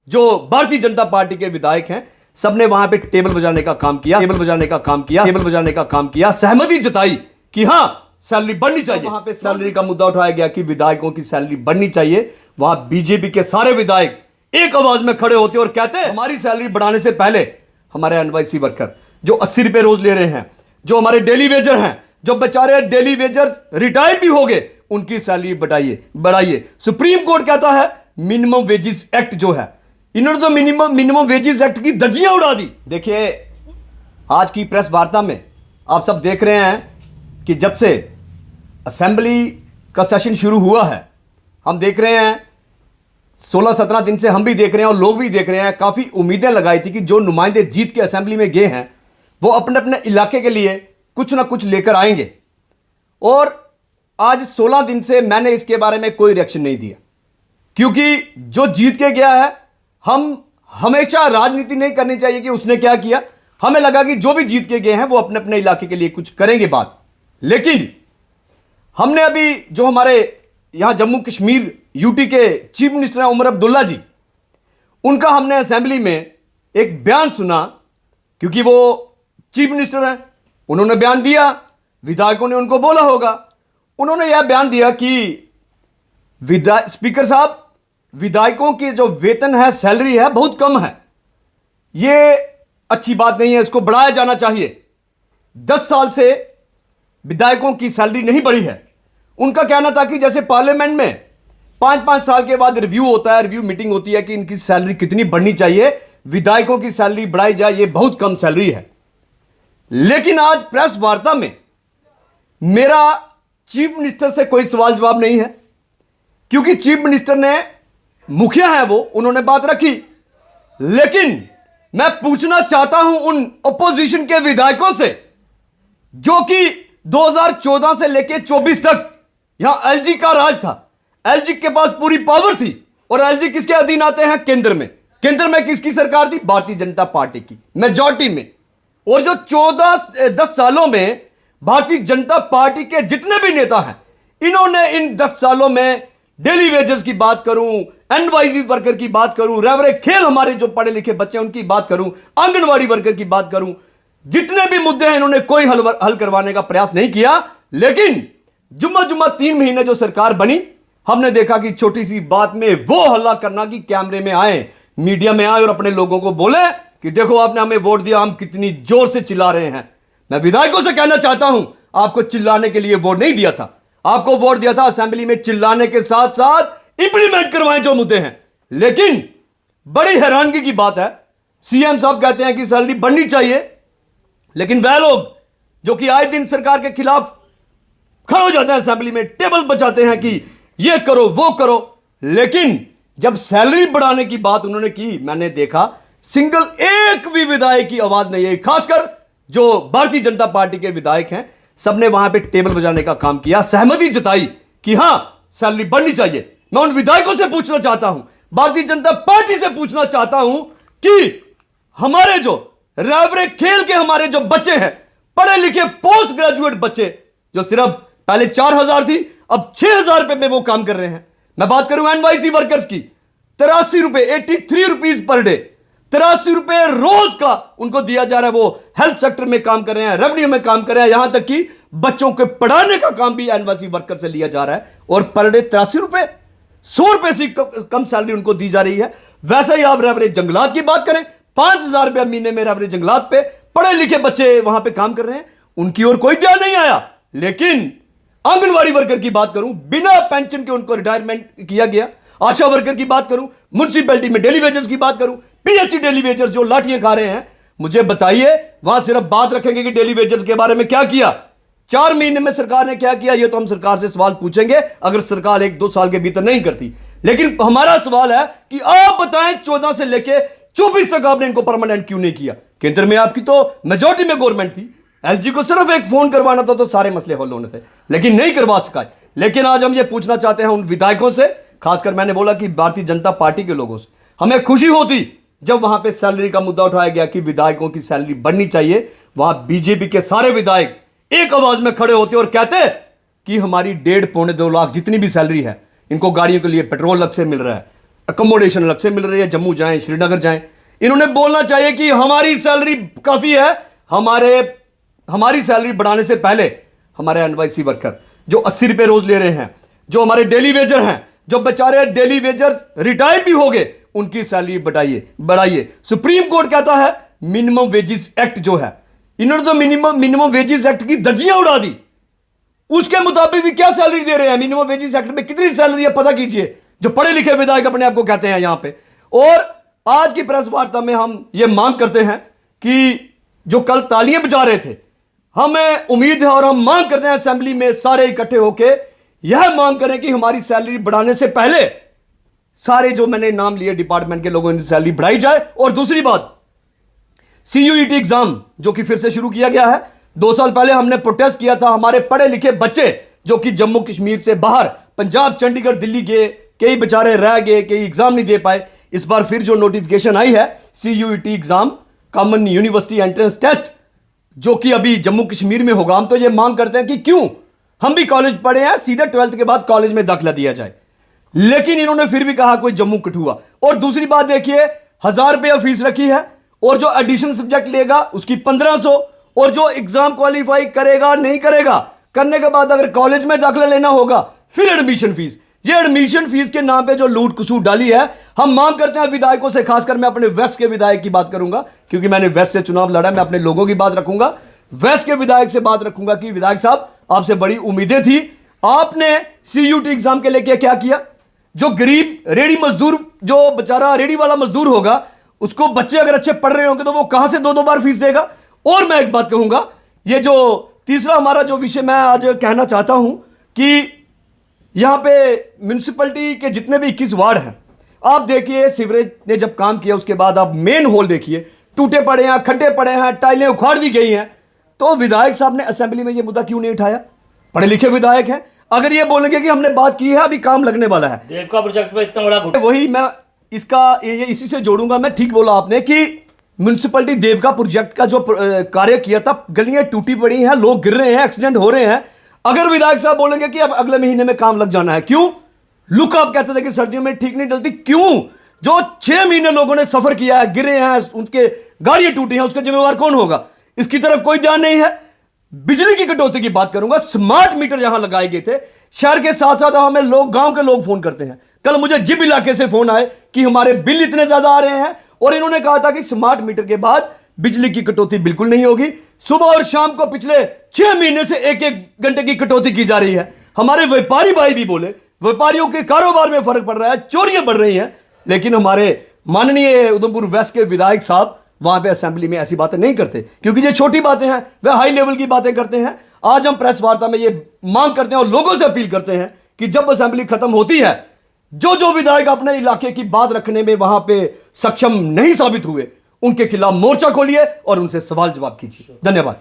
जो भारतीय जनता पार्टी के विधायक हैं, सबने वहां पे टेबल बजाने का काम किया, सहमति जताई कि हां सैलरी बढ़नी चाहिए। वहां पे सैलरी का मुद्दा उठाया गया कि विधायकों की सैलरी बढ़नी चाहिए। वहां बीजेपी के सारे विधायक एक आवाज में खड़े होते और कहते हमारी सैलरी बढ़ाने से पहले हमारे एनवाईसी वर्कर जो 80 रुपए रोज ले रहे हैं, जो हमारे डेली वेजर हैं, जो बेचारे डेली वेजर रिटायर्ड भी हो गए, उनकी सैलरी बढ़ाइए। सुप्रीम कोर्ट कहता है मिनिमम वेजेस एक्ट जो है, इन्होंने तो मिनिमम वेजेस एक्ट की धज्जियां उड़ा दी। देखिए, आज की प्रेस वार्ता में आप सब देख रहे हैं कि जब से असेंबली का सेशन शुरू हुआ है, हम देख रहे हैं 16-17 दिन से हम भी देख रहे हैं और लोग भी देख रहे हैं, काफ़ी उम्मीदें लगाई थी कि जो नुमाइंदे जीत के असेंबली में गए हैं वो अपने अपने इलाके के लिए कुछ ना कुछ लेकर आएंगे। और आज 16 दिन से मैंने इसके बारे में कोई रिएक्शन नहीं दिया, क्योंकि जो जीत के गया है, हम हमेशा राजनीति नहीं करनी चाहिए कि उसने क्या किया। हमें लगा कि जो भी जीत के गए हैं वो अपने अपने इलाके के लिए कुछ करेंगे बात। लेकिन हमने अभी जो हमारे यहां जम्मू कश्मीर यूटी के चीफ मिनिस्टर हैं उमर अब्दुल्ला जी, उनका हमने असेंबली में एक बयान सुना, क्योंकि वो चीफ मिनिस्टर हैं, उन्होंने बयान दिया, विधायकों ने उनको बोला होगा। उन्होंने यह बयान दिया कि स्पीकर साहब, विधायकों की जो वेतन है, सैलरी है, बहुत कम है, ये अच्छी बात नहीं है, इसको बढ़ाया जाना चाहिए। 10 साल से विधायकों की सैलरी नहीं बढ़ी है। उनका कहना था कि जैसे पार्लियामेंट में 5-5 साल के बाद रिव्यू होता है, रिव्यू मीटिंग होती है कि इनकी सैलरी कितनी बढ़नी चाहिए, विधायकों की सैलरी बढ़ाई जाए, ये बहुत कम सैलरी है। लेकिन आज प्रेस वार्ता में मेरा चीफ मिनिस्टर से कोई सवाल जवाब नहीं है, क्योंकि चीफ मिनिस्टर ने, मुखिया है वो, उन्होंने बात रखी। लेकिन मैं पूछना चाहता हूं उन ओपोजिशन के विधायकों से जो कि 2014 से लेकर 24 तक यहां एलजी का राज था, एलजी के पास पूरी पावर थी, और एलजी किसके अधीन आते हैं? केंद्र में। केंद्र में किसकी सरकार थी? भारतीय जनता पार्टी की, मेजॉरिटी में। और जो 10 सालों में भारतीय जनता पार्टी के जितने भी नेता हैं, इन्होंने इन 10 सालों में डेली वेजर्स की बात करूं, एनवाईसी वर्कर की बात करूं, रेवरे खेल हमारे जो पढ़े लिखे बच्चे हैं उनकी बात करूं, आंगनवाड़ी वर्कर की बात करूं, जितने भी मुद्दे हैं इन्होंने कोई हल करवाने का प्रयास नहीं किया। लेकिन जुम्मा 3 महीने जो सरकार बनी, हमने देखा कि छोटी सी बात में वो हल्ला करना कि कैमरे में आए, मीडिया में आए और अपने लोगों को बोले कि देखो आपने हमें वोट दिया, हम कितनी जोर से चिल्ला रहे हैं। मैं विधायकों से कहना चाहता हूं, आपको चिल्लाने के लिए वोट नहीं दिया था, आपको वोट दिया था असेंबली में चिल्लाने के साथ साथ इंप्लीमेंट करवाएं जो मुद्दे हैं। लेकिन बड़ी हैरानगी की बात है, सीएम साहब कहते हैं कि सैलरी बढ़नी चाहिए, लेकिन वह लोग जो कि आए दिन सरकार के खिलाफ खड़े हो जाते हैं असेंबली में, टेबल बचाते हैं कि ये करो वो करो। लेकिन जब सैलरी बढ़ाने की बात उन्होंने की, मैंने देखा सिंगल एक भी विधायक की आवाज नहीं आई। खासकर जो भारतीय जनता पार्टी के विधायक हैं, सबने वहां पे टेबल बजाने का काम किया, सहमति जताई कि हां सैलरी बढ़नी चाहिए। मैं उन विधायकों से पूछना चाहता हूं, भारतीय जनता पार्टी से पूछना चाहता हूं कि हमारे जो रेवरे खेल के हमारे जो बच्चे हैं, पढ़े लिखे पोस्ट ग्रेजुएट बच्चे, जो सिर्फ पहले 4,000 थी, अब 6,000 रुपए में वो काम कर रहे हैं। मैं बात करूं एनवाईसी वर्कर्स की, 83 रुपए, 83 रुपीज पर डे, 83 रुपए रोज का उनको दिया जा रहा है। वो हेल्थ सेक्टर में काम कर रहे हैं, रेवेन्यू में काम कर रहे हैं, यहां तक कि बच्चों के पढ़ाने का काम भी एनवाईसी वर्कर से लिया जा रहा है, और पर डे 83 रुपए, 100 रुपए से कम सैलरी उनको दी जा रही है। वैसे ही आप रेवरे जंगलात की बात करें, 5,000 रुपया महीने में रेवरे जंगलात पे पढ़े लिखे बच्चे वहां पे काम कर रहे हैं, उनकी ओर कोई ध्यान नहीं आया। लेकिन आंगनवाड़ी वर्कर की बात करूं, बिना पेंशन के उनको रिटायरमेंट किया गया। आशा वर्कर की बात करूं, म्युनिसिपैलिटी में डेली वेजर्स की बात करूं, पीएचई डेली वेजर्स जो लाठियां खा रहे हैं, मुझे बताइए वहां सिर्फ बात रखेंगे कि डेली वेजर्स के बारे में क्या किया, 4 महीने में सरकार ने क्या किया, ये तो हम सरकार से सवाल पूछेंगे अगर सरकार 1-2 साल के भीतर नहीं करती। लेकिन हमारा सवाल है कि आप बताएं 14 से लेके 24 तक आपने इनको परमानेंट क्यों नहीं किया? केंद्र में आपकी तो मेजॉरिटी में गवर्नमेंट थी, एलजी को सिर्फ एक फोन करवाना था तो सारे मसले हल होने थे, लेकिन नहीं करवा सका। लेकिन आज हम ये पूछना चाहते हैं उन विधायकों से, खासकर मैंने बोला कि भारतीय जनता पार्टी के लोगों से, हमें खुशी होती जब वहां पे सैलरी का मुद्दा उठाया गया कि विधायकों की सैलरी बढ़नी चाहिए। वहां बीजेपी के सारे विधायक एक आवाज में खड़े होते और कहते कि हमारी 1.5-2 लाख जितनी भी सैलरी है, इनको गाड़ियों के लिए पेट्रोल अलग से मिल रहा है, अकोमोडेशन अलग से मिल रही है, जम्मू जाएं, श्रीनगर जाएं। इन्होंने बोलना चाहिए कि हमारी सैलरी काफी है, हमारी सैलरी बढ़ाने से पहले हमारे एनवाईसी वर्कर जो 80 रुपए रोज ले रहे हैं, जो हमारे डेली वेजर हैं, जो बेचारे डेली वेजर रिटायर भी हो गए, उनकी सैलरी बढ़ाइए। सुप्रीम कोर्ट कहता है मिनिमम वेजेस एक्ट जो है, इन्होंने तो मिनिमम वेजेस एक्ट की धज्जियां उड़ा दी। उसके मुताबिक भी क्या सैलरी दे रहे हैं? मिनिमम वेजेस एक्ट में कितनी सैलरी है पता कीजिए, जो पढ़े लिखे विधायक अपने आप को कहते हैं यहां पे। और आज की प्रेस वार्ता में हम ये मांग करते हैं कि जो कल तालियां बजा रहे थे, हमें उम्मीद है और हम मांग करते हैं असेंबली में सारे इकट्ठे होकर यह मांग करें कि हमारी सैलरी बढ़ाने से पहले सारे जो मैंने नाम लिए डिपार्टमेंट के लोगों की सैलरी बढ़ाई जाए। और दूसरी बात, CUET एग्जाम जो कि फिर से शुरू किया गया है। 2 साल पहले हमने प्रोटेस्ट किया था, हमारे पढ़े लिखे बच्चे जो कि जम्मू कश्मीर से बाहर पंजाब, चंडीगढ़, दिल्ली गए, कई बेचारे रह गए, कई एग्जाम नहीं दे पाए। इस बार फिर जो नोटिफिकेशन आई है CUET exam, common university entrance test, जो कि अभी जम्मू कश्मीर में होगा, हम तो ये मांग करते हैं कि क्यों हम भी कॉलेज पढ़े हैं, सीधे 12th के बाद कॉलेज में दाखिला दिया जाए। लेकिन इन्होंने फिर भी कहा कोई जम्मू कठुआ। और दूसरी बात देखिए, 1000 रुपया फीस रखी है और जो एडिशनल सब्जेक्ट लेगा उसकी 1500, और जो एग्जाम क्वालिफाई करेगा नहीं करेगा, करने के बाद अगर कॉलेज में दाखिला लेना होगा फिर एडमिशन फीस। ये एडमिशन फीस के नाम पे जो लूट कसूट डाली है, हम मांग करते हैं विधायकों से, खासकर मैं अपने वेस्ट के विधायक की बात करूंगा क्योंकि मैंने वेस्ट से चुनाव लड़ा, मैं अपने लोगों की बात रखूंगा, वेस्ट के विधायक से बात रखूंगा कि विधायक साहब आपसे बड़ी उम्मीदें थी, आपने CUET एग्जाम के लेके क्या किया? जो गरीब रेडी मजदूर, जो बेचारा रेडी वाला मजदूर होगा, उसको बच्चे अगर अच्छे पढ़ रहे होंगे तो वो कहां से 2-2 बार फीस देगा? और मैं एक बात कहूंगा, ये जो तीसरा हमारा जो विषय मैं आज कहना चाहता हूं कि यहां पे म्यूनिसिपैलिटी के जितने भी 21 वार्ड हैं, आप देखिए सीवरेज ने जब काम किया उसके बाद आप मेन होल देखिए, टूटे पड़े हैं, खड्डे पड़े हैं, टाइलें उखाड़ दी गई हैं। तो विधायक साहब ने असेंबली में यह मुद्दा क्यों नहीं उठाया? पढ़े लिखे विधायक हैं, अगर ये बोलेंगे कि हमने बात की है, अभी काम लगने वाला है, देवका प्रोजेक्ट में इतना बड़ा वही मैं इसका इसी से जोड़ूंगा। मैं ठीक बोला आपने कि म्यूनिसिपैलिटी देवका प्रोजेक्ट का जो कार्य किया था, गलियां टूटी पड़ी हैं, लोग गिर रहे हैं, एक्सीडेंट हो रहे हैं, अगर विधायक साहब बोलेंगे कि अब अगले महीने में काम लग जाना है, क्यों? लुक आप कहते थे कि सर्दियों में ठीक नहीं डलती, क्यों? जो 6 महीने लोगों ने सफर किया है, गिरे हैं, उनके गाड़ियां टूटी हैं, उसका जिम्मेवार कौन होगा? इसकी तरफ कोई ध्यान नहीं है। बिजली की कटौती की बात करूंगा, स्मार्ट मीटर जहां लगाए गए थे, शहर के साथ साथ हमें लोग, गांव के लोग फोन करते हैं। कल मुझे जिप इलाके से फोन आए कि हमारे बिल इतने ज्यादा आ रहे हैं, और इन्होंने कहा था कि स्मार्ट मीटर के बाद बिजली की कटौती बिल्कुल नहीं होगी। सुबह और शाम को पिछले 6 महीने से 1-1 घंटे की कटौती की जा रही है। हमारे व्यापारी भाई भी बोले, व्यापारियों के कारोबार में फर्क पड़ रहा है, चोरियां बढ़ रही हैं, लेकिन हमारे माननीय उधमपुर वेस्ट के विधायक साहब वहां पे असेंबली में ऐसी बातें नहीं करते, क्योंकि ये छोटी बातें हैं, वे हाई लेवल की बातें करते हैं। आज हम प्रेस वार्ता में ये मांग करते हैं और लोगों से अपील करते हैं कि जब असेंबली खत्म होती है, जो विधायक अपने इलाके की बात रखने में वहां पे सक्षम नहीं साबित हुए, उनके खिलाफ मोर्चा खोलिए और उनसे सवाल जवाब कीजिए। धन्यवाद।